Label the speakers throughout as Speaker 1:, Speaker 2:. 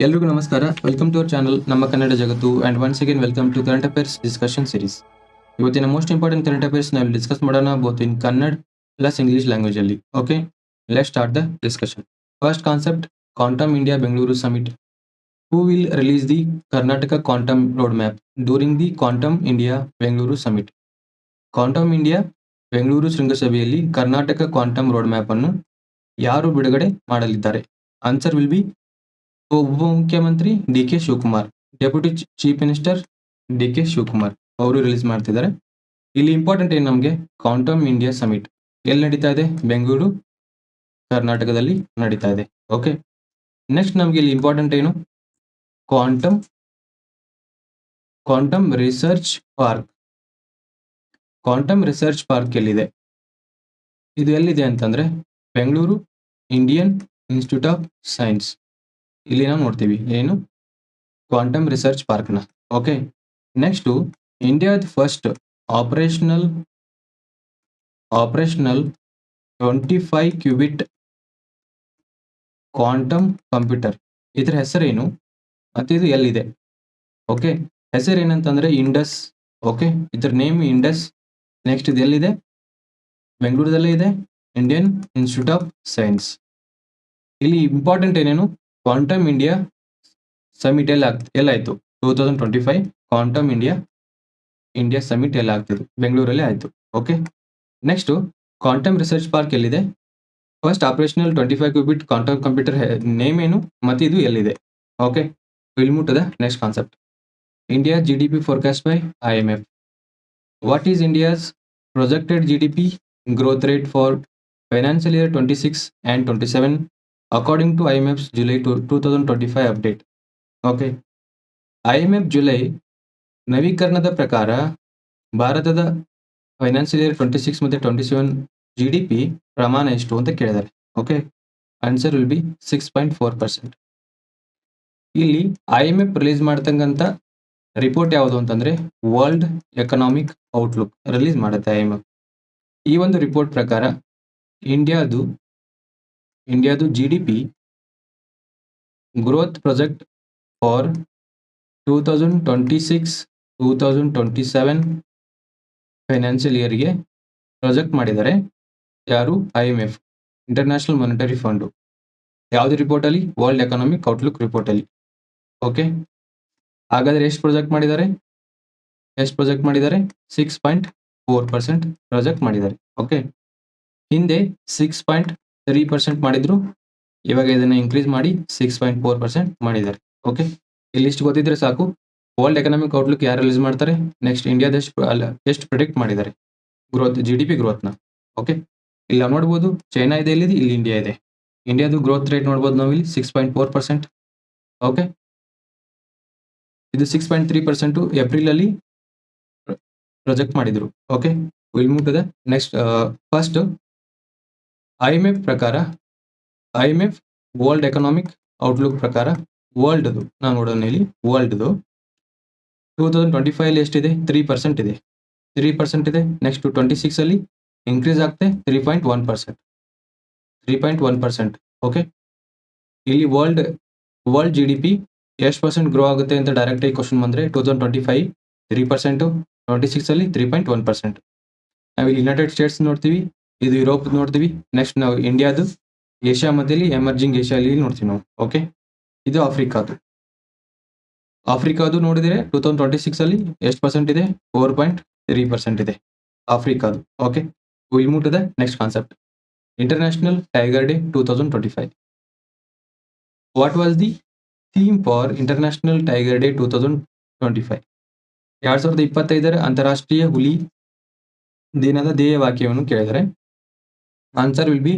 Speaker 1: ಎಲ್ರಿಗೂ ನಮಸ್ಕಾರ. Welcome to our channel ನಮ್ಮ ಕನ್ನಡ ಜಗತ್ತು and once again welcome to current affairs discussion series. ಇವತ್ತಿನ ಮೋಸ್ಟ್ ಇಂಪಾರ್ಟೆಂಟ್ ಕರೆಂಟ್ ಅಫೇರ್ಸ್ ನಾವು ಡಿಸ್ಕಸ್ ಮಾಡೋಣ both in Kannada plus English language ಅಲ್ಲಿ. Okay, let's start the discussion. First concept, quantum India Bengaluru summit. Who will release the Karnataka quantum road map during the quantum India Bengaluru summit? Quantum India Bengaluru ಶೃಂಗಸಭೆಯಲ್ಲಿ Karnataka quantum road map ಅನ್ನು ಯಾರು ಬಿಡುಗಡೆ ಮಾಡಲಿದ್ದಾರೆ? Answer will be ಉಪಮುಖ್ಯಮಂತ್ರಿ D K Shivakumar, deputy chief minister D K Shivakumar ಅವರು release ಮಾಡ್ತಿದ್ದಾರೆ. ಇಲ್ಲಿ important ಏನು ನಮಗೆ, ಕ್ವಾಂಟಮ್ ಇಂಡಿಯಾ ಸಮಿಟ್ ಎಲ್ಲಿ ನಡೀತಾ ಇದೆ? ಬೆಂಗಳೂರು ಕರ್ನಾಟಕದಲ್ಲಿ ನಡೀತಾ ಇದೆ. ಓಕೆ, ನೆಕ್ಸ್ಟ್ ನಮಗೆ ಇಲ್ಲಿ ಇಂಪಾರ್ಟೆಂಟ್ ಏನು, quantum research park. Quantum research park ಎಲ್ಲಿದೆ? ಇದು ಎಲ್ಲಿದೆ ಅಂತಂದ್ರೆ Bengaluru Indian institute of science, ಇಲ್ಲಿ ನಾವು ನೋಡ್ತೀವಿ ಏನು, ಕ್ವಾಂಟಮ್ ರಿಸರ್ಚ್ ಪಾರ್ಕ್ನ. ಓಕೆ, ನೆಕ್ಸ್ಟು ಇಂಡಿಯಾದ first operational 25 qubit quantum computer, ಇದರ ಹೆಸರೇನು ಮತ್ತು ಇದು ಎಲ್ಲಿದೆ? ಓಕೆ, ಹೆಸರೇನಂತಂದ್ರೆ ಇಂಡಸ್. ಓಕೆ, ಇದರ ನೇಮ್ ಇಂಡಸ್. ನೆಕ್ಸ್ಟ್ ಇದು ಎಲ್ಲಿದೆ? ಬೆಂಗಳೂರದಲ್ಲೇ ಇದೆ, ಇಂಡಿಯನ್ ಇನ್ಸ್ಟಿಟ್ಯೂಟ್ ಆಫ್ ಸೈನ್ಸ್. ಇಲ್ಲಿ ಇಂಪಾರ್ಟೆಂಟ್ ಏನೇನು, ಕ್ವಾಂಟಮ್ ಇಂಡಿಯಾ ಸಮಿಟ್ ಎಲ್ಲಾಯ್ತು? 2025 ಕ್ವಾಂಟಮ್ ಇಂಡಿಯಾ ಸಮಿಟ್ ಎಲ್ಲ ಆಗ್ತಿದೆ? ಬೆಂಗಳೂರಲ್ಲೇ ಆಯ್ತು. Okay, next quantum research park ಎಲ್ಲಿದೆ? First operational 25 qubit quantum computer name ಏನು ಮತ್ತು ಇದು ಎಲ್ಲಿದೆ? Okay, will move to the next concept. India GDP forecast by IMF. What is India's projected GDP growth rate for financial year 26 and 27 according to IMF's July 2025 update? Okay, IMF July ನವೀಕರಣದ ಪ್ರಕಾರ ಭಾರತದ financial year 26 ಮತ್ತು 27 GDP ಪ್ರಮಾಣ ಎಷ್ಟು ಅಂತ ಕೇಳಿದ್ದಾರೆ. Okay, answer will be 6.4%. ಇಲ್ಲಿ IMF release ಮಾಡ್ತಕ್ಕಂಥ ರಿಪೋರ್ಟ್ ಯಾವುದು ಅಂತಂದ್ರೆ ವರ್ಲ್ಡ್ ಎಕನಾಮಿಕ್ ಔಟ್ಲುಕ್ ರಿಲೀಸ್ ಮಾಡುತ್ತೆ IMF. ಈ ಒಂದು ರಿಪೋರ್ಟ್ ಪ್ರಕಾರ ಇಂಡಿಯಾದು GDP growth project for 2026-2027 financial ಇಯರ್ಗೆ ಪ್ರಾಜೆಕ್ಟ್ ಮಾಡಿದ್ದಾರೆ. ಯಾರು? IMF, international monetary fund. ಯಾವುದು ರಿಪೋರ್ಟಲ್ಲಿ? ವರ್ಲ್ಡ್ ಎಕನಾಮಿಕ್ ಔಟ್ಲುಕ್ ರಿಪೋರ್ಟಲ್ಲಿ. ಓಕೆ, ಹಾಗಾದರೆ ಎಷ್ಟು ಪ್ರಾಜೆಕ್ಟ್ ಮಾಡಿದ್ದಾರೆ? 6.4% ಪ್ರಾಜೆಕ್ಟ್ ಮಾಡಿದ್ದಾರೆ. ಓಕೆ, ಹಿಂದೆ 6.3% ಮಾಡಿದ್ರು, ಇವಾಗ ಇದನ್ನು ಇನ್ಕ್ರೀಸ್ ಮಾಡಿ 6.4% ಮಾಡಿದ್ದಾರೆ. ಓಕೆ, ಇಲ್ಲಿಷ್ಟು ಗೊತ್ತಿದ್ರೆ ಸಾಕು. ವರ್ಲ್ಡ್ ಎಕನಾಮಿಕ್ ಔಟ್ಲುಕ್ ಯಾರು ರಿಲೀಸ್ ಮಾಡ್ತಾರೆ, ನೆಕ್ಸ್ಟ್ ಇಂಡಿಯಾದ ಎಷ್ಟು ಪ್ರಿಡಿಕ್ಟ್ ಮಾಡಿದ್ದಾರೆ ಗ್ರೋತ್, GDP ಗ್ರೋತ್ನ. ಓಕೆ, ಇಲ್ಲಿ ನಾವು ನೋಡ್ಬೋದು ಚೈನಾ ಇದೆ, ಇಲ್ಲಿ ಇಂಡಿಯಾ ಇದೆ. ಇಂಡಿಯಾದು ಗ್ರೋತ್ ರೇಟ್ ನೋಡ್ಬೋದು ನಾವು ಇಲ್ಲಿ 6.4%. ಓಕೆ, ಇದು 6.3% ಏಪ್ರಿಲಲ್ಲಿ ಪ್ರೊಜೆಕ್ಟ್ ಮಾಡಿದ್ರು. Okay, will move to the next. First IMF ಪ್ರಕಾರ, IMF ವರ್ಲ್ಡ್ ಎಕನಾಮಿಕ್ ಔಟ್ಲುಕ್ ಪ್ರಕಾರ ವರ್ಲ್ಡ್ದು ನಾವು ನೋಡೋಣ. ಇಲ್ಲಿ ವರ್ಲ್ಡ್ದು 2025 ಎಷ್ಟಿದೆ? 3% ಇದೆ. 3% ಇದೆ. ನೆಕ್ಸ್ಟ್ 26 ಅಲ್ಲಿ ಇನ್ಕ್ರೀಸ್ ಆಗ್ತೆ 3.1%. ಓಕೆ, ಇಲ್ಲಿ ವರ್ಲ್ಡ್ GDP ಎಷ್ಟು ಪರ್ಸೆಂಟ್ ಗ್ರೋ ಆಗುತ್ತೆ ಅಂತ ಡೈರೆಕ್ಟ್ ಆಗಿ ಕ್ವಶನ್ ಬಂದರೆ 2025 3%, 26 ಅಲ್ಲಿ 3.1%. ನಾವು ಇಲ್ಲಿ ಯುನೈಟೆಡ್ ಸ್ಟೇಟ್ಸ್ ನೋಡ್ತೀವಿ, ಇದು ಯುರೋಪ್ ನೋಡ್ತೀವಿ. ನೆಕ್ಸ್ಟ್ ನಾವು ಇಂಡಿಯಾದು, ಏಷ್ಯಾ ಮಧ್ಯದಲ್ಲಿ ಎಮರ್ಜಿಂಗ್ ಏಷ್ಯಾಲಿ ನೋಡ್ತೀವಿ ನಾವು. ಓಕೆ, ಇದು ಆಫ್ರಿಕಾದು ನೋಡಿದರೆ 2026 ಅಲ್ಲಿ ಎಷ್ಟು ಪರ್ಸೆಂಟ್ ಇದೆ? 4.3% ಇದೆ ಆಫ್ರಿಕಾದು. Okay, will move to the next concept. International tiger day 2025. What was the theme for international tiger day 2025? 2025 ಅಂತಾರಾಷ್ಟ್ರೀಯ ಹುಲಿ ದಿನದ ಧ್ಯೇಯ ವಾಕ್ಯವನ್ನು ಕೇಳಿದರೆ answer will be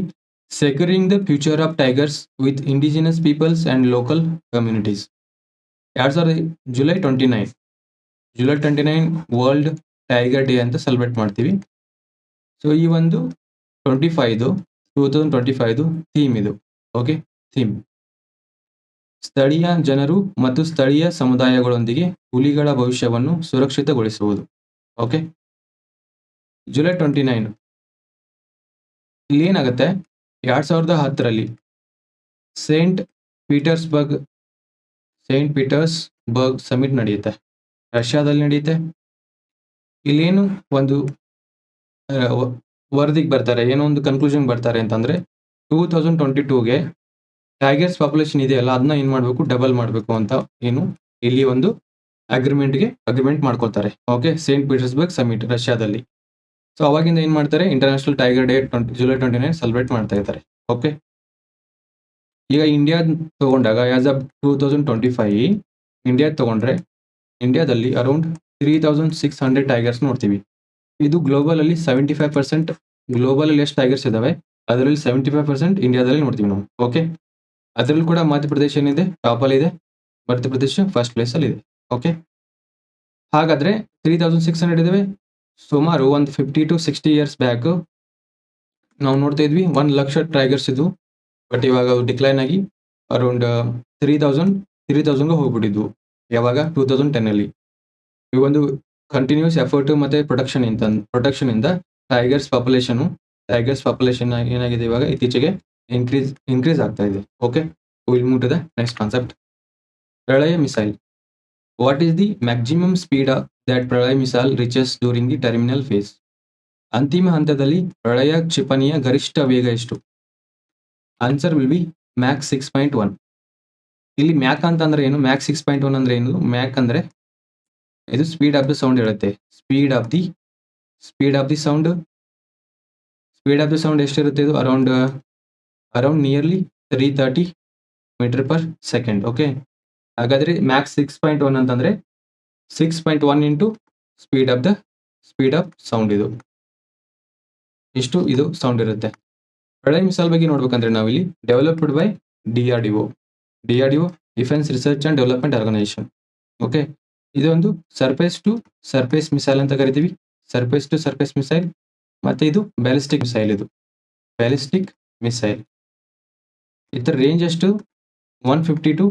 Speaker 1: securing the future of tigers with indigenous peoples and local communities. July 29 world tiger day ಅಂತ celebrate ಮಾಡ್ತೀವಿ. So ಈ ಒಂದು 2025 ಥೀಮ್ ಇದು. ಓಕೆ, ಥೀಮ್ ಸ್ಥಳೀಯ ಜನರು ಮತ್ತು ಸ್ಥಳೀಯ ಸಮುದಾಯಗಳೊಂದಿಗೆ ಹುಲಿಗಳ ಭವಿಷ್ಯವನ್ನು ಸುರಕ್ಷಿತಗೊಳಿಸುವುದು. ಓಕೆ, ಜುಲೈ 29 ಇಲ್ಲಿ ಏನಾಗುತ್ತೆ, 2010ರಲ್ಲಿ Saint Petersburg Saint Petersburg summit ನಡೆಯುತ್ತೆ, ರಷ್ಯಾದಲ್ಲಿ ನಡೆಯುತ್ತೆ. ಇಲ್ಲೇನು ಒಂದು ವರದಿಗೆ ಬರ್ತಾರೆ, ಏನೋ ಒಂದು ಕನ್ಕ್ಲೂಷನ್ ಬರ್ತಾರೆ ಅಂತಂದ್ರೆ 2022ಗೆ ಟೈಗರ್ಸ್ ಪಾಪ್ಯುಲೇಷನ್ ಇದೆಯಲ್ಲ ಅದನ್ನ ಏನ್ ಮಾಡಬೇಕು, ಡಬಲ್ ಮಾಡಬೇಕು ಅಂತ ಏನು ಇಲ್ಲಿ ಒಂದು ಅಗ್ರಿಮೆಂಟ್ ಮಾಡ್ಕೊಳ್ತಾರೆ. ಓಕೆ, ಸೇಂಟ್ ಪೀಟರ್ಸ್ಬರ್ಗ್ ಸಮಿಟ್ ರಷ್ಯಾದಲ್ಲಿ. ಸೊ ಅವಾಗಿಂದ ಏನ್ ಮಾಡ್ತಾರೆ, international tiger day July 29 celebrate ಮಾಡ್ತಾ ಇದ್ದಾರೆ. ಓಕೆ, ಈಗ ಇಂಡಿಯಾ ತಗೊಂಡಾಗ ಆಸ್ ಆಫ್ 2025 ಇಂಡಿಯಾ ತಗೊಂಡ್ರೆ ಇಂಡಿಯಾದಲ್ಲಿ ಅರೌಂಡ್ 3600 ಟೈಗರ್ಸ್ ನೋಡ್ತೀವಿ. ಇದು ಗ್ಲೋಬಲ್ ಅಲ್ಲಿ 75%, ಗ್ಲೋಬಲ್ ಅಲ್ಲಿ ಎಷ್ಟು ಟೈಗರ್ಸ್ ಇದಾವೆ ಅದರಲ್ಲಿ 75% ಇಂಡಿಯಾದಲ್ಲಿ ನೋಡ್ತೀವಿ ನಾವು. ಓಕೆ, ಅದರಲ್ಲಿ ಕೂಡ ಮಧ್ಯಪ್ರದೇಶ ಏನಿದೆ ಟಾಪ್ ಅಲ್ಲಿ ಇದೆ, ಮಧ್ಯಪ್ರದೇಶ ಫಸ್ಟ್ ಪ್ಲೇಸ್ ಅಲ್ಲಿ ಇದೆ. ಓಕೆ, ಹಾಗಾದ್ರೆ 3600 ಇದಾವೆ. ಸುಮಾರು ಒಂದು 50 to 60 ಇಯರ್ಸ್ ಬ್ಯಾಕ್ ನಾವು ನೋಡ್ತಾ ಇದ್ವಿ 1 ಲಕ್ಷ ಟೈಗರ್ಸ್ ಇದ್ವು. ಬಟ್ ಇವಾಗ ಡಿಕ್ಲೈನ್ ಆಗಿ ಅರೌಂಡ್ 3000 ಹೋಗ್ಬಿಟ್ಟಿದ್ವು. ಯಾವಾಗ 2010 ಅಲ್ಲಿ. ಈ ಒಂದು ಕಂಟಿನ್ಯೂಸ್ ಎಫರ್ಟ್ ಮತ್ತೆ ಪ್ರೊಟೆಕ್ಷನ್ ಇಂದ ಟೈಗರ್ಸ್ ಪಾಪ್ಯುಲೇಷನ್ ಏನಾಗಿದೆ ಇವಾಗ ಇತ್ತೀಚೆಗೆ ಇನ್ಕ್ರೀಸ್ ಆಗ್ತಾ ಇದೆ. Okay, will move to the next concept, Pralay missile. What is the maximum speed that Pralay missile reaches during the terminal phase? ಅಂತಿಮ ಹಂತದಲ್ಲಿ ಪ್ರಳಯ ಕ್ಷಿಪಣಿಯ ಗರಿಷ್ಠ ವೇಗ ಎಷ್ಟು? Answer will be Mach 6.1. ಇಲ್ಲಿ ಮ್ಯಾಕ್ ಅಂತಂದ್ರೆ ಏನು, ಮ್ಯಾಕ್ 6.1 ಅಂದ್ರೆ ಏನು? ಮ್ಯಾಕ್ ಅಂದ್ರೆ ಇದು ಸ್ಪೀಡ್ ಆಫ್ ದ ಸೌಂಡ್ ಹೇಳುತ್ತೆ. ಸ್ಪೀಡ್ ಆಫ್ ದಿ ಸೌಂಡ್ ಎಷ್ಟಿರುತ್ತೆ? ಇದು around nearly 330 meter per second. Okay, ಹಾಗಾದ್ರೆ ಮ್ಯಾಕ್ 6.1 ಅಂತಂದ್ರೆ 6.1 ಇಂಟು ಸ್ಪೀಡ್ ಆಫ್ ಸೌಂಡ್. ಇದು ಸೌಂಡ್ ಇರುತ್ತೆ. ಪ್ರಳಯ ಮಿಸೈಲ್ ಬಗ್ಗೆ ನೋಡ್ಬೇಕಂದ್ರೆ ನಾವಿಲ್ಲಿ developed by DRDO defence research and development organisation. Okay, ಇದೊಂದು ಸರ್ಫೇಸ್ ಟು ಸರ್ಫೇಸ್ ಮಿಸೈಲ್ ಅಂತ ಕರಿತೀವಿ, ಸರ್ಫೇಸ್ ಟು ಸರ್ಫೇಸ್ ಮಿಸೈಲ್. ಮತ್ತೆ ಇದು ಬ್ಯಾಲಿಸ್ಟಿಕ್ ಮಿಸೈಲ್. ಇದರ ರೇಂಜ್ ಎಷ್ಟು? 150 to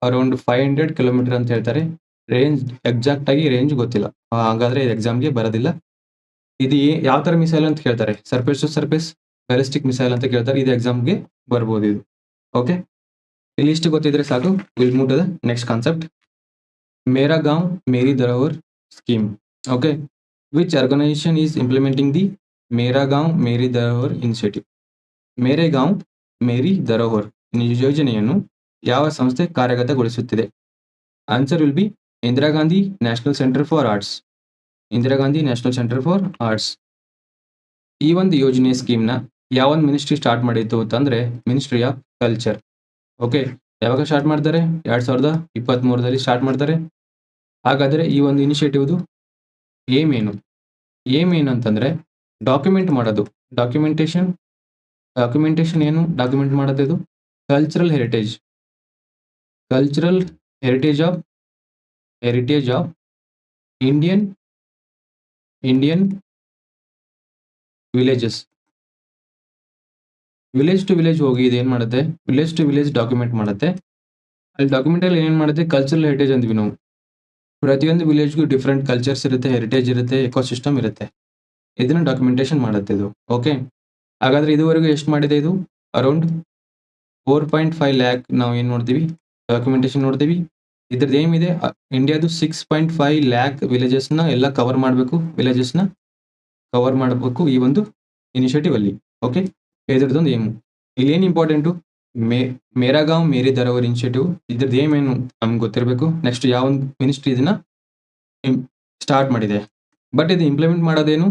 Speaker 1: ಅರೌಂಡ್ 500 ಕಿಲೋಮೀಟರ್ ಅಂತ ಹೇಳ್ತಾರೆ. ರೇಂಜ್ ಎಕ್ಸಾಕ್ಟ್ ಆಗಿ ರೇಂಜ್ ಗೊತ್ತಿಲ್ಲ, ಹಾಗಾದ್ರೆ ಎಕ್ಸಾಮ್ಗೆ ಬರೋದಿಲ್ಲ. ಇದು ಯಾವ ತರ ಮಿಸೈಲ್ ಅಂತ ಕೇಳ್ತಾರೆ, surface to surface ballistic missile ಅಂತ ಕೇಳ್ತಾರೆ. ಇದು ಎಕ್ಸಾಮ್ಗೆ ಬರ್ಬೋದು ಇದು. ಓಕೆ, ಇಲ್ಲಿ ಇಷ್ಟು ಗೊತ್ತಿದ್ರೆ ಸಾಕು. Will move to the next concept, Mera Gaon Meri Dharohar scheme. Okay, which organisation is implementing the Mera Gaon Meri Dharohar initiative? Mere Gaon Meri Dharohar ಯೋಜನೆಯನ್ನು ಯಾವ ಸಂಸ್ಥೆ ಕಾರ್ಯಗತಗೊಳಿಸುತ್ತಿದೆ? Answer will be Indira Gandhi National Centre for Arts. ಈ ಒಂದು ಯೋಜನೆ ಸ್ಕೀಮ್ನ ಯಾವ ಒಂದು ಮಿನಿಸ್ಟ್ರಿ ಸ್ಟಾರ್ಟ್ ಮಾಡಿತ್ತು ಅಂತಂದ್ರೆ ಮಿನಿಸ್ಟ್ರಿ ಆಫ್ ಕಲ್ಚರ್. ಓಕೆ, ಯಾವಾಗ ಸ್ಟಾರ್ಟ್ ಮಾಡ್ತಾರೆ? 2023ರಲ್ಲಿ ಸ್ಟಾರ್ಟ್ ಮಾಡ್ತಾರೆ. ಹಾಗಾದ್ರೆ ಈ ಒಂದು ಇನಿಷಿಯೇಟಿವ್ದು ಏಮ್ ಏನು ಅಂತಂದ್ರೆ ಡಾಕ್ಯುಮೆಂಟ್ ಮಾಡೋದು. ಡಾಕ್ಯುಮೆಂಟೇಶನ್ ಏನು ಡಾಕ್ಯುಮೆಂಟ್ ಮಾಡೋದು? ಇದು cultural heritage of Indian villages. Village to village ಹೋಗಿ ಇದು ಏನ್ ಮಾಡುತ್ತೆ? ವಿಲೇಜ್ ಟು ವಿಲೇಜ್ ಡಾಕ್ಯುಮೆಂಟ್ ಮಾಡುತ್ತೆ. ಅಲ್ಲಿ ಡಾಕ್ಯುಮೆಂಟ್ ಅಲ್ಲಿ ಏನೇನ್ ಮಾಡುತ್ತೆ? ಕಲ್ಚರಲ್ ಹೆರಿಟೇಜ್ ಅಂದ್ವಿ ನಾವು. ಪ್ರತಿಯೊಂದು ವಿಲೇಜ್ಗೂ ಡಿಫ್ರೆಂಟ್ ಕಲ್ಚರ್ಸ್ ಇರುತ್ತೆ, ಹೆರಿಟೇಜ್ ಇರುತ್ತೆ, ಎಕೋಸಿಸ್ಟಮ್ ಇರುತ್ತೆ. ಇದನ್ನ ಡಾಕ್ಯುಮೆಂಟೇಶನ್ ಮಾಡುತ್ತೆ ಇದು. ಓಕೆ, ಹಾಗಾದ್ರೆ ಇದುವರೆಗೂ ಎಷ್ಟು ಮಾಡಿದೆ? ಇದು ಅರೌಂಡ್ 4.5 ಲ್ಯಾಕ್ ನಾವು ಏನ್ ನೋಡ್ತೀವಿ? ಡಾಕ್ಯುಮೆಂಟೇಶನ್ ನೋಡ್ತೀವಿ. ಇದ್ರದ್ದು ಏನಿದೆ? ಇಂಡಿಯಾದು 6.5 ಲ್ಯಾಕ್ ವಿಲೇಜಸ್ನ ಎಲ್ಲ ಕವರ್ ಮಾಡಬೇಕು ಈ ಒಂದು ಇನಿಷಿಯೇಟಿವ್ ಅಲ್ಲಿ. Okay, ಇದ್ರದ್ದೊಂದು aim. ಇಲ್ಲಿ ಏನು ಇಂಪಾರ್ಟೆಂಟು? ಮೇರಾ ಗಾಂವ್ ಮೇರಿ ಧರೋಹರ್ ಇನಿಷಿಯೇಟಿವ್. ಇದ್ರದ್ದು ಏನೇನು ನಮ್ಗೆ ಗೊತ್ತಿರಬೇಕು. ನೆಕ್ಸ್ಟ್ ಯಾವ ಒಂದು ಮಿನಿಸ್ಟ್ರಿ ಇದನ್ನ ಸ್ಟಾರ್ಟ್ ಮಾಡಿದೆ. ಬಟ್ ಇದು ಇಂಪ್ಲಿಮೆಂಟ್ ಮಾಡೋದೇನು?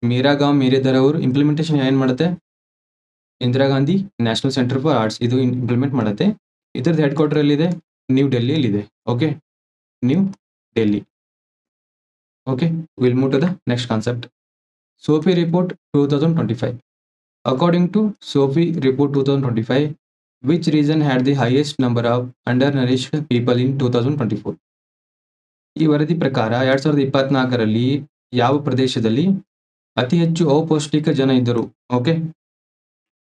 Speaker 1: ಮೇರಾ ಗಾಂವ್ ಮೇರಿ ಧರೋಹರ್ ಇಂಪ್ಲಿಮೆಂಟೇಶನ್ ಏನ್ ಮಾಡುತ್ತೆ? Indira Gandhi National Centre for Arts ಇದು ಇಂಪ್ಲಿಮೆಂಟ್ ಮಾಡುತ್ತೆ. ಇದ್ರದ್ದು ಹೆಡ್ ಕ್ವಾರ್ಟರ್ ಎಲ್ಲಿದೆ? ನ್ಯೂ ಡೆಲ್ಲಿಯಲ್ಲಿದೆ. Okay, new Delhi. Okay, will move to the next concept, SOFI report 2025. According to SOFI report 2025, which region had the highest number of undernourished people in 2024? ಈ ವರದಿ ಪ್ರಕಾರ 2024ರಲ್ಲಿ ಯಾವ ಪ್ರದೇಶದಲ್ಲಿ ಅತಿ ಹೆಚ್ಚು ಅಪೌಷ್ಟಿಕ ಜನ ಇದ್ದರು? Okay,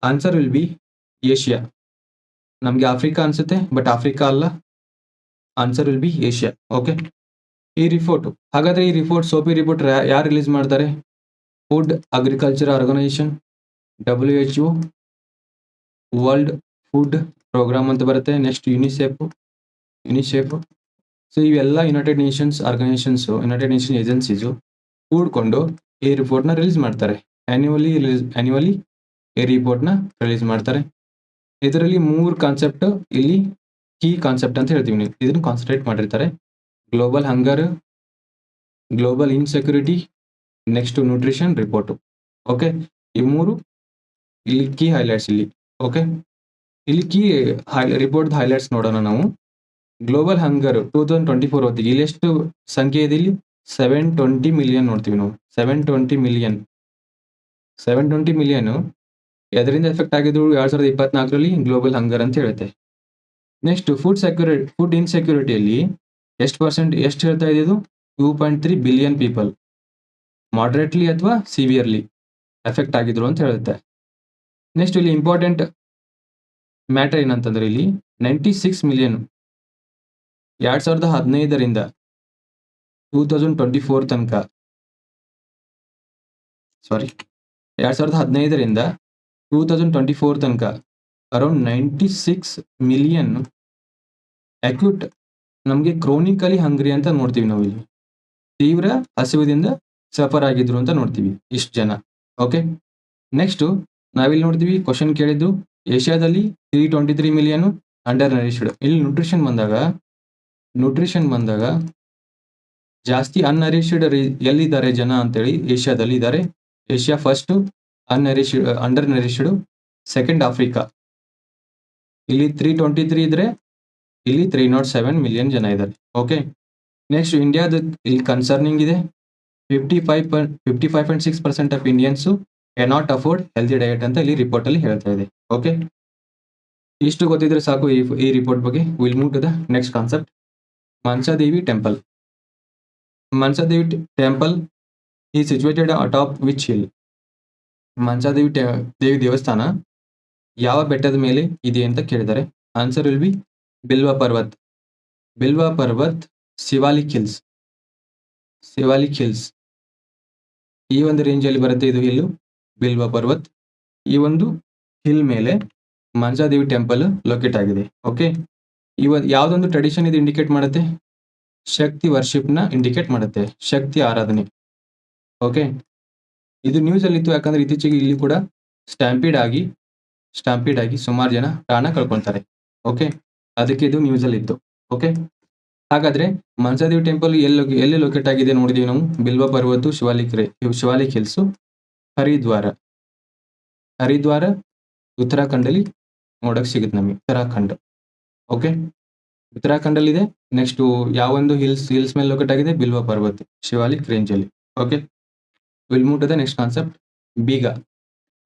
Speaker 1: answer will be Asia. ನಮಗೆ ಆಫ್ರಿಕಾ ಅನ್ಸುತ್ತೆ, ಬಟ್ ಆಫ್ರಿಕಾ ಅಲ್ಲ. Answer will be Asia. Okay, ಈ ರಿಪೋರ್ಟ್ ಸೋಫಿ ರಿಪೋರ್ಟ್ ಯಾರು ರಿಲೀಸ್ ಮಾಡ್ತಾರೆ? Food Agriculture Organization, WHO, World Food Programme ಅಂತ ಬರುತ್ತೆ. Next UNICEF, UNICEF. ಸೊ ಇವೆಲ್ಲ United Nations organisations, United Nations agencies ಕೂಡ್ಕೊಂಡು ಈ ರಿಪೋರ್ಟ್ನ ರಿಲೀಸ್ ಮಾಡ್ತಾರೆ. ಆ್ಯನ್ಯುವಲಿ ಈ ರಿಪೋರ್ಟ್ನ ರಿಲೀಸ್ ಮಾಡ್ತಾರೆ. ಇದರಲ್ಲಿ 3 ಕಾನ್ಸೆಪ್ಟ್ ಇಲ್ಲಿ ಕೀ ಕಾನ್ಸೆಪ್ಟ್ ಅಂತ ಹೇಳ್ತೀವಿ. ನೀವು ಇದನ್ನು ಕಾನ್ಸಂಟ್ರೇಟ್ ಮಾಡಿರ್ತಾರೆ. Global hunger, global insecurity, next nutrition report. Okay, ಈ 3 ಇಲ್ಲಿ ಕೀ ಹೈಲೈಟ್ಸ್ ಇಲ್ಲಿ. ಓಕೆ, ಇಲ್ಲಿ ಕೀ ರಿಪೋರ್ಟ್ ಹೈಲೈಟ್ಸ್ ನೋಡೋಣ ನಾವು. ಗ್ಲೋಬಲ್ ಹಂಗರ್ 2024 ಹೊತ್ತಿಗೆ ಇಲ್ಲಿ ಎಷ್ಟು ಸಂಖ್ಯೆ ಇದೆ? ಇಲ್ಲಿ 720 ಮಿಲಿಯನ್ ನೋಡ್ತೀವಿ ನಾವು. 720 ಮಿಲಿಯನ್ ಎದರಿಂದ ಎಫೆಕ್ಟ್ ಆಗಿದ್ದು 2024ರಲ್ಲಿ ಗ್ಲೋಬಲ್ ಹಂಗರ್ ಅಂತ ಹೇಳುತ್ತೆ. ನೆಕ್ಸ್ಟ್ ಫುಡ್ ಇನ್ಸೆಕ್ಯೂರಿಟಿಯಲ್ಲಿ ಎಷ್ಟು ಹೇಳ್ತಾ ಇದೆ ಇದು? 2.3 ಬಿಲಿಯನ್ ಪೀಪಲ್ ಮಾಡ್ರೇಟ್ಲಿ ಅಥವಾ ಸಿವಿಯರ್ಲಿ ಎಫೆಕ್ಟ್ ಆಗಿದ್ರು ಅಂತ ಹೇಳುತ್ತೆ. ನೆಕ್ಸ್ಟ್ ಇಲ್ಲಿ ಇಂಪಾರ್ಟೆಂಟ್ ಮ್ಯಾಟರ್ ಏನಂತಂದ್ರೆ ಇಲ್ಲಿ 96 ಮಿಲಿಯನ್ 2015ರಿಂದ 2024 ತನಕ, 2015ರಿಂದ 2024 ತನಕ ಅರೌಂಡ್ 96 ಮಿಲಿಯನ್ ಅಕ್ಯೂಟ್ ನಮಗೆ ಕ್ರೋನಿಕಲಿ ಹಂಗ್ರಿ ಅಂತ ನೋಡ್ತೀವಿ ನಾವು. ಇಲ್ಲಿ ತೀವ್ರ ಹಸಿವಿನಿಂದ ಸಫರ್ ಆಗಿದ್ರು ಅಂತ ನೋಡ್ತೀವಿ ಇಷ್ಟು ಜನ. ಓಕೆ, ನೆಕ್ಸ್ಟ್ ನಾವಿಲ್ಲಿ ನೋಡ್ತೀವಿ ಕ್ವಶನ್ ಕೇಳಿದ್ದು ಏಷ್ಯಾದಲ್ಲಿ 323 ಮಿಲಿಯನ್ ಅಂಡರ್ ನರಿಶ್ಡ್. ಇಲ್ಲಿ ನ್ಯೂಟ್ರಿಷನ್ ಬಂದಾಗ ಜಾಸ್ತಿ ಅನ್ನರಿಶ್ಡ್ ಎಲ್ಲಿದ್ದಾರೆ ಜನ ಅಂತೇಳಿ ಏಷ್ಯಾದಲ್ಲಿ ಇದ್ದಾರೆ. Asia first under nourished, second Africa. ಇಲ್ಲಿ 323 ಇದ್ರೆ ಇಲ್ಲಿ 307 ಮಿಲಿಯನ್ ಜನ ಇದ್ದಾರೆ. ಓಕೆ, ನೆಕ್ಸ್ಟ್ ಇಂಡಿಯಾದ ಇಲ್ಲಿ ಕನ್ಸರ್ನಿಂಗ್ ಇದೆ. 55.6% of Indians cannot afford healthy diet ಅಂತ ಇಲ್ಲಿ ರಿಪೋರ್ಟ್ ಅಲ್ಲಿ ಹೇಳ್ತಾ ಇದೆ. ಓಕೆ, ಇಷ್ಟು ಗೊತ್ತಿದ್ರೆ ಸಾಕು ಈ ರಿಪೋರ್ಟ್ ಬಗ್ಗೆ. Will move to the next concept. Mansa Devi temple. Mansa Devi temple is situated atop which hill? Mansa Devi Devi ದೇವಸ್ಥಾನ ಯಾವ ಬೆಟ್ಟದ ಮೇಲೆ ಇದೆ ಅಂತ ಕೇಳಿದ್ದಾರೆ. Answer will be Bilwa Parvat, Shivalik hills. ಈ ಒಂದು ರೇಂಜ್ ಅಲ್ಲಿ ಬರುತ್ತೆ ಇದು ಹಿಲ್, ಬಿಲ್ವ ಪರ್ವತ್. ಈ ಒಂದು ಹಿಲ್ ಮೇಲೆ ಮನ್ಸಾದೇವಿ ಟೆಂಪಲ್ ಲೊಕೇಟ್ ಆಗಿದೆ. ಓಕೆ, ಯಾವ್ದೊಂದು ಟ್ರೆಡಿಷನ್ ಇದು ಇಂಡಿಕೇಟ್ ಮಾಡುತ್ತೆ? ಶಕ್ತಿ ವರ್ಷಿಪ್ನ ಇಂಡಿಕೇಟ್ ಮಾಡುತ್ತೆ, ಶಕ್ತಿ ಆರಾಧನೆ. ಓಕೆ, ಇದು ನ್ಯೂಸ್ ಅಲ್ಲಿ ಇತ್ತು. ಯಾಕಂದ್ರೆ ಇತ್ತೀಚೆಗೆ ಇಲ್ಲಿ ಕೂಡ ಸ್ಟ್ಯಾಂಪೀಡ್ ಆಗಿ ಸುಮಾರು ಜನ ಪ್ರಾಣ ಕಳ್ಕೊಳ್ತಾರೆ. ಓಕೆ, ಅದಕ್ಕೆ ಇದು ನ್ಯೂಸ್ ಅಲ್ಲಿ ಇತ್ತು. ಓಕೆ, ಹಾಗಾದ್ರೆ ಮನ್ಸಾದೇವಿ ಟೆಂಪಲ್ ಎಲ್ಲಿ ಲೊಕೇಟ್ ಆಗಿದೆ ನೋಡಿದೀವಿ ನಾವು. ಬಿಲ್ವ ಪರ್ವತ, ಶಿವಾಲಿಕ್ ಹಿಲ್ಸ್, ಹರಿದ್ವಾರ ಉತ್ತರಾಖಂಡಲ್ಲಿ ನೋಡಕ್ ಸಿಗುತ್ತೆ ನಮಗೆ. ಉತ್ತರಾಖಂಡ್. ಓಕೆ, ಉತ್ತರಾಖಂಡಲ್ಲಿ ಇದೆ. ನೆಕ್ಸ್ಟ್ ಯಾವೊಂದು ಹಿಲ್ಸ್ ಮೇಲೆ ಲೊಕೇಟ್ ಆಗಿದೆ? ಬಿಲ್ವ ಪರ್ವತ, ಶಿವಾಲಿಕ್ ರೇಂಜ್ ಅಲ್ಲಿ. Okay, will move to the next concept. Bigha.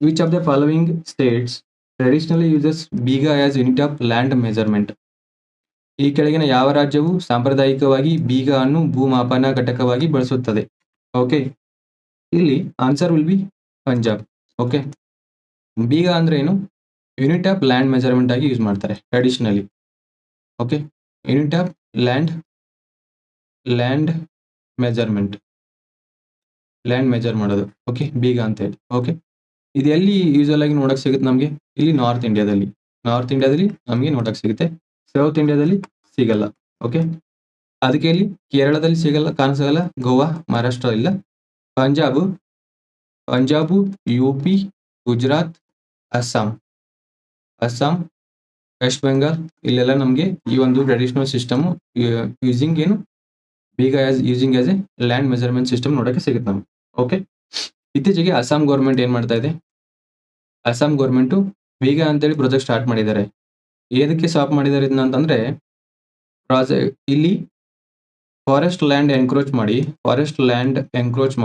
Speaker 1: Which of the following states traditionally uses bigha as unit of land measurement? ಈ ಕೆಳಗಿನ ಯಾವ ರಾಜ್ಯವು ಸಾಂಪ್ರದಾಯಿಕವಾಗಿ ಬೀಗ ಅನ್ನು ಭೂಮಾಪನ ಘಟಕವಾಗಿ ಬಳಸುತ್ತದೆ? ಓಕೆ, ಇಲ್ಲಿ answer will B Punjab. Okay, ಬೀಗ ಅಂದ್ರೆ ಏನು? ಯೂನಿಟ್ ಆಫ್ ಲ್ಯಾಂಡ್ ಮೆಜರ್ಮೆಂಟ್ ಆಗಿ ಯೂಸ್ ಮಾಡ್ತಾರೆ traditionally. Okay, unit of land measure ಮಾಡೋದು. ಓಕೆ, ಬೀಗ ಅಂತ ಹೇಳಿ. ಓಕೆ, ಇದು ಎಲ್ಲಿ ಯೂಶಲ್ ಆಗಿ ನೋಡಕ್ ಸಿಗುತ್ತೆ ನಮಗೆ? ಇಲ್ಲಿ ನಾರ್ತ್ ಇಂಡಿಯಾದಲ್ಲಿ ನಮಗೆ ನೋಡಕ್ ಸಿಗುತ್ತೆ. ಸೌತ್ ಇಂಡಿಯಾದಲ್ಲಿ ಸಿಗಲ್ಲ. ಓಕೆ, ಅದಕ್ಕೆ ಇಲ್ಲಿ ಕೇರಳದಲ್ಲಿ ಸಿಗಲ್ಲ, ಕಾಣಿಸಲ್ಲ. ಗೋವಾ, ಮಹಾರಾಷ್ಟ್ರ ಇಲ್ಲ. ಪಂಜಾಬು, UP, ಗುಜರಾತ್, ಅಸ್ಸಾಂ, ವೆಸ್ಟ್ ಬೆಂಗಾಲ್, ಇಲ್ಲೆಲ್ಲ ನಮಗೆ ಈ ಒಂದು ಟ್ರೆಡಿಷನಲ್ ಸಿಸ್ಟಮ್ ಯೂಸಿಂಗ್ ಏನು ಬೀಗ using as A land measurement system ನೋಡಕ್ಕೆ ಸಿಗುತ್ತೆ ನಮ್ಗೆ. ಓಕೆ, ಇತ್ತೀಚೆಗೆ ಅಸ್ಸಾಂ ಗೌರ್ಮೆಂಟ್ ಏನ್ ಮಾಡ್ತಾ ಇದೆ? ಅಸ್ಸಾಂ ಗೌರ್ಮೆಂಟು ಬೀಗ ಅಂತೇಳಿ ಪ್ರಾಜೆಕ್ಟ್ ಸ್ಟಾರ್ಟ್ ಮಾಡಿದ್ದಾರೆ. ಏನಕ್ಕೆ ಸ್ಟಾಪ್ ಮಾಡಿದ್ದಾರೆ ಇದನ್ನ ಅಂತಂದ್ರೆ, ಇಲ್ಲಿ ಫಾರೆಸ್ಟ್ ಲ್ಯಾಂಡ್ ಎನ್ಕ್ರೋಚ್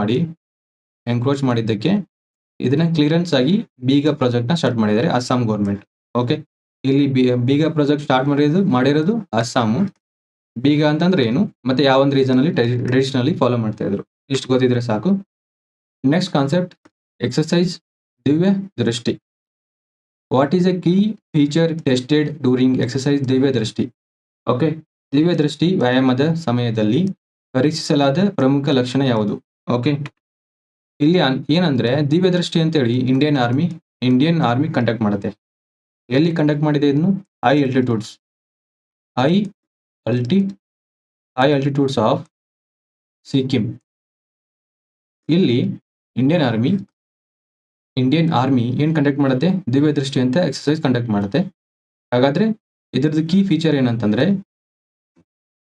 Speaker 1: ಮಾಡಿದ್ದಕ್ಕೆ ಇದನ್ನ ಕ್ಲಿಯರೆನ್ಸ್ ಆಗಿ ಬೀಗ ಪ್ರಾಜೆಕ್ಟ್ ನ ಸ್ಟಾರ್ಟ್ ಮಾಡಿದ್ದಾರೆ ಅಸ್ಸಾಂ ಗೌರ್ಮೆಂಟ್. ಓಕೆ, ಇಲ್ಲಿ ಬೀಗ ಪ್ರಾಜೆಕ್ಟ್ ಸ್ಟಾರ್ಟ್ ಮಾಡಿರೋದು ಅಸ್ಸಾಮು. ಬೀಗ ಅಂತಂದ್ರೆ ಏನು ಮತ್ತೆ ಯಾವೊಂದು ರೀಸನ್ ಅಲ್ಲಿ ಟ್ರೆಡಿಷನಲಿ ಫಾಲೋ ಮಾಡ್ತಾ ಇದ್ರು, ಇಷ್ಟು ಗೊತ್ತಿದ್ರೆ ಸಾಕು. ನೆಕ್ಸ್ಟ್ ಕಾನ್ಸೆಪ್ಟ್, ಎಕ್ಸರ್ಸೈಸ್ ದಿವ್ಯ ದೃಷ್ಟಿ. What is A key feature tested during exercise ದಿವ್ಯ ದೃಷ್ಟಿ? ಓಕೆ, ದಿವ್ಯ ದೃಷ್ಟಿ ವ್ಯಾಯಾಮದ ಸಮಯದಲ್ಲಿ ಪರೀಕ್ಷಿಸಲಾದ ಪ್ರಮುಖ ಲಕ್ಷಣ ಯಾವುದು? ಓಕೆ, ಇಲ್ಲಿ ಏನಂದ್ರೆ ದಿವ್ಯ ದೃಷ್ಟಿ ಅಂತೇಳಿ ಇಂಡಿಯನ್ ಆರ್ಮಿ ಕಂಡಕ್ಟ್ ಮಾಡುತ್ತೆ. ಎಲ್ಲಿ ಕಂಡಕ್ಟ್ ಮಾಡಿದೆ ಇದನ್ನು? High high altitudes of Sikkim. ಇಲ್ಲಿ ಇಂಡಿಯನ್ ಆರ್ಮಿ ಏನು ಕಂಡಕ್ಟ್ ಮಾಡುತ್ತೆ, ದಿವ್ಯ ದೃಷ್ಟಿ ಅಂತ ಎಕ್ಸರ್ಸೈಸ್ ಕಂಡಕ್ಟ್ ಮಾಡುತ್ತೆ. ಹಾಗಾದ್ರೆ ಇದ್ರದ್ದು ಕೀ ಫೀಚರ್ ಏನಂತಂದ್ರೆ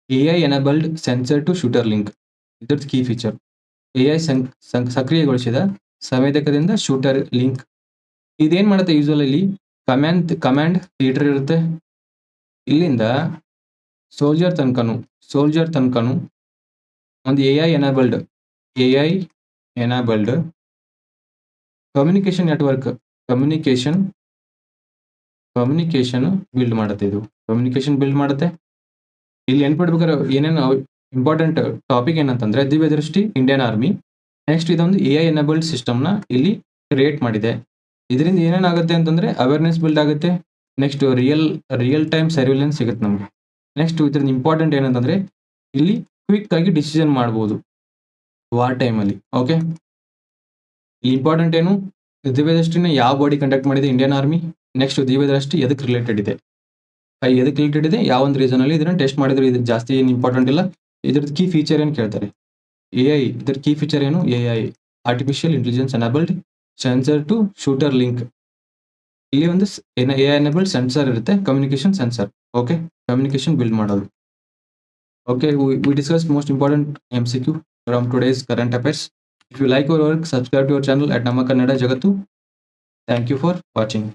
Speaker 1: AI enabled sensor to shooter link. ಇದ್ರದ್ದು ಕೀ ಫೀಚರ್ AI ಸಕ್ರಿಯಗೊಳಿಸಿದ ಸಂವೇದಕದಿಂದ ಶೂಟರ್ ಲಿಂಕ್. ಇದೇನ್ ಮಾಡುತ್ತೆ, ಯೂಶುವಲಿ ಕಮಾಂಡ್ ಥಿಯೇಟರ್ ಇರುತ್ತೆ. ಇಲ್ಲಿಂದ ಸೋಲ್ಜರ್ ತನಕನು ಒಂದು AI enabled communication network communication build ಮಾಡುತ್ತೆ. ಇದು ಕಮ್ಯುನಿಕೇಶನ್ ಬಿಲ್ಡ್ ಮಾಡುತ್ತೆ. ಇಲ್ಲಿ ನೆನ್ಪಿಡ್ಬೇಕಾದ್ರೆ ಏನೇನು ಇಂಪಾರ್ಟೆಂಟ್ ಟಾಪಿಕ್ ಏನಂತಂದ್ರೆ ದಿವ್ಯ ದೃಷ್ಟಿ, ಇಂಡಿಯನ್ ಆರ್ಮಿ. ನೆಕ್ಸ್ಟ್ ಇದೊಂದು AI ಎನೇಬಲ್ಡ್ ಸಿಸ್ಟಮ್ನ ಇಲ್ಲಿ ಕ್ರಿಯೇಟ್ ಮಾಡಿದೆ. ಇದರಿಂದ ಏನೇನಾಗುತ್ತೆ ಅಂತಂದ್ರೆ ಅವೇರ್ನೆಸ್ ಬಿಲ್ಡ್ ಆಗುತ್ತೆ. ನೆಕ್ಸ್ಟ್ ರಿಯಲ್ ಟೈಮ್ ಸರ್ವಿಲೆನ್ಸ್ ಸಿಗುತ್ತೆ ನಮ್ಗೆ. ನೆಕ್ಸ್ಟ್ ಇದ್ರದ್ದು ಇಂಪಾರ್ಟೆಂಟ್ ಏನಂತಂದ್ರೆ ಇಲ್ಲಿ ಕ್ವಿಕ್ ಆಗಿ ಡಿಸಿಷನ್ ಮಾಡ್ಬೋದು ವಾರ್ ಟೈಮಲ್ಲಿ. ಓಕೆ, ಇಲ್ಲಿ ಇಂಪಾರ್ಟೆಂಟ್ ಏನು, ದಿವ್ಯ ದೃಷ್ಟಿನ ಯಾವ ಬಾಡಿ ಕಂಡಕ್ಟ್ ಮಾಡಿದೆ, ಇಂಡಿಯನ್ ಆರ್ಮಿ. ನೆಕ್ಸ್ಟ್ ದಿವ್ಯ ದೃಷ್ಟಿ ಎದಕ್ಕೆ ರಿಲೇಟೆಡ್ ಇದೆ, ಯಾವ ಒಂದು ರೀಸನ್ ಅಲ್ಲಿ ಇದನ್ನ ಟೆಸ್ಟ್ ಮಾಡಿದ್ರೆ. ಇದು ಜಾಸ್ತಿ ಏನು ಇಂಪಾರ್ಟೆಂಟ್ ಇಲ್ಲ. ಇದ್ರದ್ದು ಕೀ ಫೀಚರ್ ಏನು ಕೇಳ್ತಾರೆ, AI. ಇದ್ರ ಕೀ ಫೀಚರ್ ಏನು, AI artificial intelligence enabled sensor to shooter link. ಇಲ್ಲಿ ಒಂದು AI ಎನೇಬಲ್ಡ್ ಸೆನ್ಸರ್ ಇರುತ್ತೆ, communication sensor. Okay, communication build ಮಾಡೋದು. Okay, we discussed most important MCQ from today's current affairs. If you like our work, subscribe to our channel at Nama Kannada Jagattu. Thank you for watching.